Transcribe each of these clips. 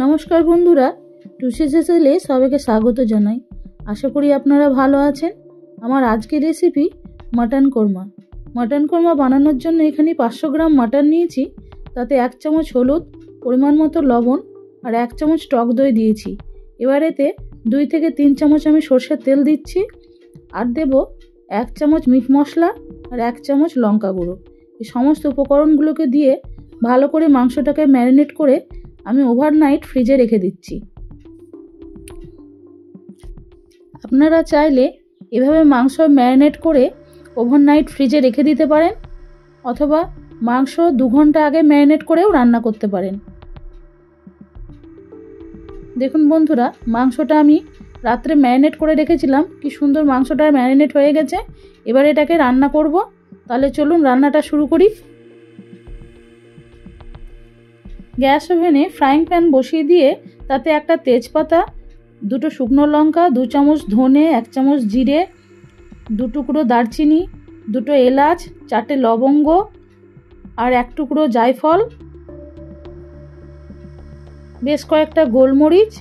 নমস্কার বন্ধুরা, টুসি চ্যানেলে সবাইকে স্বাগত জানাই। আশা করি আপনারা ভালো আছেন। আমার আজকের recipe mutton korma. Mutton korma বানানোর জন্য এখানে 500 গ্রাম মাটন নিয়েছি। তাতে 1 চামচ হলুদ, পরিমাণ মতো লবণ আর 1 চামচ টক দই দিয়েছি। এবার এতে 2 থেকে 3 চামচ আমি সরষের তেল দিচ্ছি আর দেব 1 চামচ মিট মশলা আর 1 চামচ লঙ্কা গুঁড়ো। এই সমস্ত উপকরণগুলোকে দিয়ে ভালো করে মাংসটাকে ম্যারিনেট করে আমি ওভারনাইট ফ্রিজে রেখে দিচ্ছি। আপনারা চাইলে এভাবে মাংস ম্যারিনেট করে ওভারনাইট ফ্রিজে রেখে দিতে পারেন, অথবা মাংস 2 ঘন্টা আগে ম্যারিনেট করেও রান্না করতে পারেন। দেখুন বন্ধুরা, মাংসটা আমি রাত্রে ম্যারিনেট করে রেখেছিলাম। কি সুন্দর মাংসটা ম্যারিনেট হয়ে গেছে। এবার এটাকে রান্না করব। তাহলে চলুন রান্নাটা শুরু করি। গ্যাস ওভেনে ফ্রাইং প্যান বসিয়ে দিয়ে তাতে একটা তেজপাতা, 2টো শুকনো লঙ্কা, 2 চামচ ধনে, 1 চামচ জিরে, 2 টুকরো দারচিনি, 2টো এলাচ, 4টে লবঙ্গ আর 1 টুকরো জায়ফল, বেশ কয়েকটা গোলমরিচ,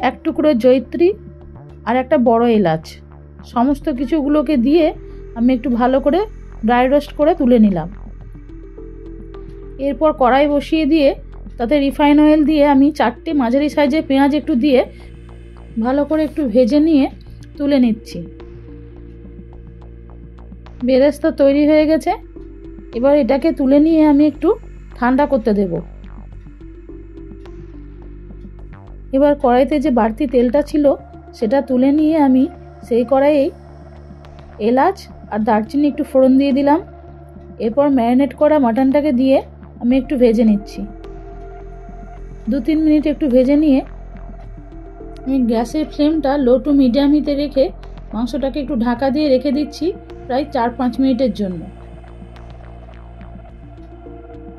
1 টুকরো জয়িত্রী আর একটা বড় এলাচ, সমস্ত কিছুগুলোকে দিয়ে আমি একটু ভালো করে ড্রাই রোস্ট করে তুলে নিলাম। এরপর কড়াই বসিয়ে দিয়ে তাতে রিফাইন অয়েল দিয়ে আমি 4টে মাঝারি সাইজের পেঁয়াজ একটু দিয়ে ভালো করে একটু ভেজে নিয়ে তুলে নিচ্ছি। বেরেস্তা তৈরি হয়ে গেছে। এবার এটাকে তুলে নিয়ে আমি একটু ঠান্ডা করতে দেব। এবার কড়াইতে যে বাড়তি তেলটা ছিল সেটা তুলে নিয়ে আমি সেই কড়াইয়ে এলাচ আর দারচিনি একটু ফোড়ন দিয়ে দিলাম। এরপর ম্যারিনেট করা মাটনটাকে দিয়ে আমি একটু ভেজে নিচ্ছি। 2-3 মিনিট একটু ভেজে নিয়ে আমি গ্যাসের ফ্লেমটা লো টু মিডিয়াম হিটে রেখে মাংসটাকে একটু ঢাকা দিয়ে রেখে দিচ্ছি প্রায় 4-5 মিনিটের জন্য।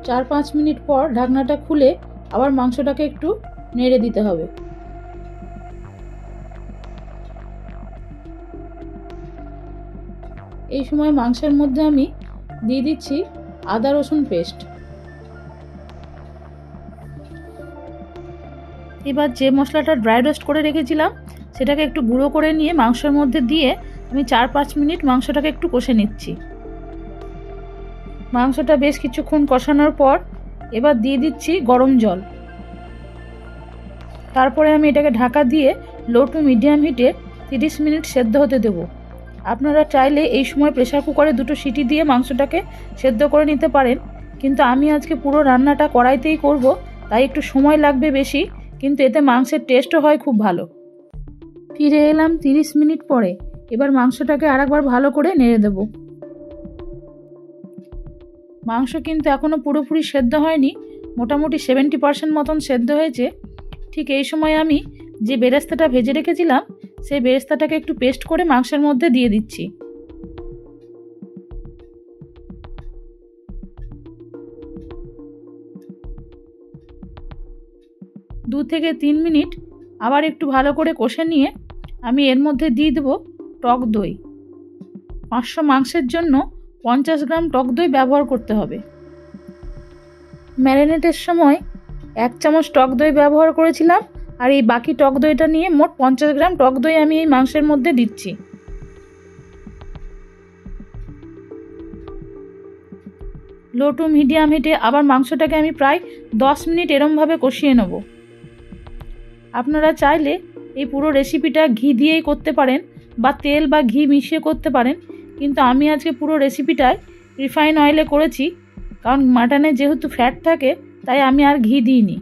4-5 মিনিট পর ঢাকনাটা খুলে আবার মাংসটাকে একটু নেড়ে দিতে হবে। এই সময় মাংসের মধ্যে আমি দিয়ে দিচ্ছি আদা রসুন পেস্ট। এবার যে মশলাটা ড্রাই রোস্ট করে রেখেছিলাম সেটাকে একটু গুঁড়ো করে নিয়ে মাংসের মধ্যে দিয়ে আমি 4-5 মিনিট মাংসটাকে একটু কষে নিচ্ছি। মাংসটা বেশ কিছুক্ষণ কষানোর পর এবার দিয়ে দিচ্ছি গরম জল। তারপরে আমি এটাকে ঢাকা দিয়ে লো টু মিডিয়াম হিটে 30 মিনিট সেদ্ধ হতে দেব। আপনারা চাইলে এই সময় প্রেসার কুকারে 2টো সিটি দিয়ে মাংসটাকে সেদ্ধ করে নিতে পারেন, কিন্তু আমি আজকে পুরো রান্নাটা কড়াইতেই করব, তাই একটু সময় লাগবে বেশি, কিন্তু এতে মাংসের টেস্টও হয় খুব ভালো। ফিরে এলাম 30 মিনিট পরে। এবার মাংসটাকে আরেকবার ভালো করে নেড়ে দেব। মাংস কিন্তু এখনও পুরোপুরি সেদ্ধ হয়নি, মোটামুটি 70% মতন সেদ্ধ হয়েছে। ঠিক এই সময় আমি যে বেরেস্তাটা ভেজে রেখেছিলাম সেই বেরেস্তাটাকে একটু পেস্ট করে মাংসের মধ্যে দিয়ে দিচ্ছি। দু থেকে 3 মিনিট আবার একটু ভালো করে কষে নিয়ে আমি এর মধ্যে দিয়ে দেব টক দই। 500 মাংসের জন্য 50 গ্রাম টক দই ব্যবহার করতে হবে। ম্যারিনেটের সময় 1 চামচ টক দই ব্যবহার করেছিলাম, আর এই বাকি টক দইটা নিয়ে মোট 50 গ্রাম টক দই আমি এই মাংসের মধ্যে দিচ্ছি। লো টু মিডিয়াম হিটে আবার মাংসটাকে আমি প্রায় 10 মিনিট এরমভাবে কষিয়ে নেব। আপনারা চাইলে এই পুরো রেসিপিটা ঘি দিয়েই করতে পারেন বা তেল বা ঘি মিশিয়ে করতে পারেন, কিন্তু আমি আজকে পুরো রেসিপিটাই রিফাইন অয়েলে করেছি, কারণ মাটনে যেহেতু ফ্যাট থাকে তাই আমি আর ঘি দিইনি।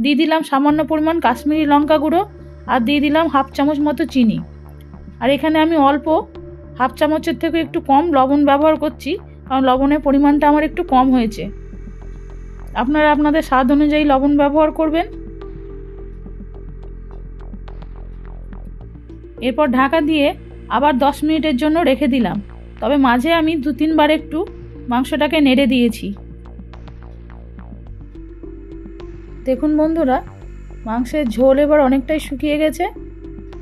দিয়ে দিলাম সামান্য পরিমাণ কাশ্মীরি লঙ্কা গুঁড়ো আর দিয়ে দিলাম 1/2 চামচ মতো চিনি। আর এখানে আমি অল্প 1/2 চামচের থেকে একটু কম লবণ ব্যবহার করছি, কারণ লবণের পরিমাণটা আমার একটু কম হয়েছে। আপনারা আপনাদের স্বাদ অনুযায়ী লবণ ব্যবহার করবেন। এরপর ঢাকা দিয়ে আবার 10 মিনিটের জন্য রেখে দিলাম, তবে মাঝে আমি 2-3 বার একটু মাংসটাকে নেড়ে দিয়েছি। দেখুন বন্ধুরা, মাংসের ঝোল এবার অনেকটাই শুকিয়ে গেছে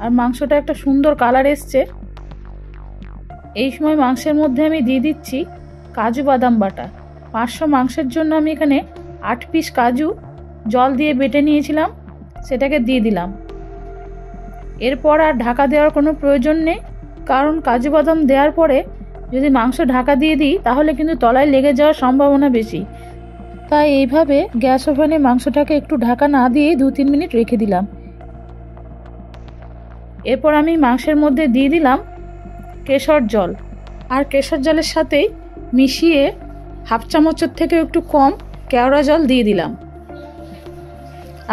আর মাংসটা একটা সুন্দর কালার এসছে। এই সময় মাংসের মধ্যে আমি দিয়ে দিচ্ছি কাজু বাদাম বাটা। 500 মাংসের জন্য আমি এখানে 8 পিস কাজু জল দিয়ে বেটে নিয়েছিলাম সেটাকে দিয়ে দিলাম। এরপর আর ঢাকা দেওয়ার কোনো প্রয়োজন নেই, কারণ কাজু বাদাম দেওয়ার পরে যদি মাংস ঢাকা দিয়ে দিই তাহলে কিন্তু তলায় লেগে যাওয়ার সম্ভাবনা বেশি। তাই এইভাবে গ্যাস ওভেনে মাংসটাকে একটু ঢাকা না দিয়ে 2-3 মিনিট রেখে দিলাম। এরপর আমি মাংসের মধ্যে দিয়ে দিলাম কেশর জল, আর কেশর জলের সাথেই মিশিয়ে 1/2 চামচের থেকে একটু কম কেওড়া জল দিয়ে দিলাম।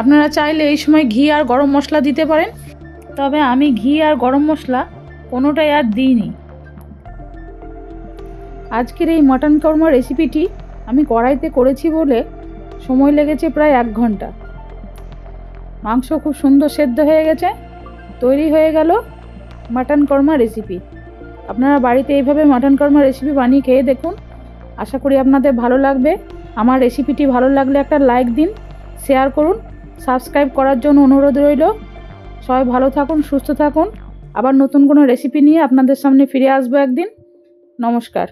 আপনারা চাইলে এই সময় ঘি আর গরম মশলা দিতে পারেন, তবে আমি ঘি আর গরম মশলা কোনোটাই আর দিইনি। আজকের এই মটন কোরমা রেসিপিটি আমি কড়াইতে করেছি বলে সময় লেগেছে প্রায় 1 ঘন্টা। মাংস খুব সুন্দর সেদ্ধ হয়ে গেছে, তৈরি হয়ে গেল মটন কোরমা রেসিপি। আপনারা বাড়িতে এইভাবে মটন কোরমা রেসিপি বানিয়ে খেয়ে দেখুন, আশা করি আপনাদের ভালো লাগবে। আমার রেসিপিটি ভালো লাগলে একটা লাইক দিন, শেয়ার করুন, সাবস্ক্রাইব করার জন্য অনুরোধ রইল। সবাই ভালো থাকুন, সুস্থ থাকুন। আবার নতুন কোনো রেসিপি নিয়ে আপনাদের সামনে ফিরে আসবো একদিন। নমস্কার।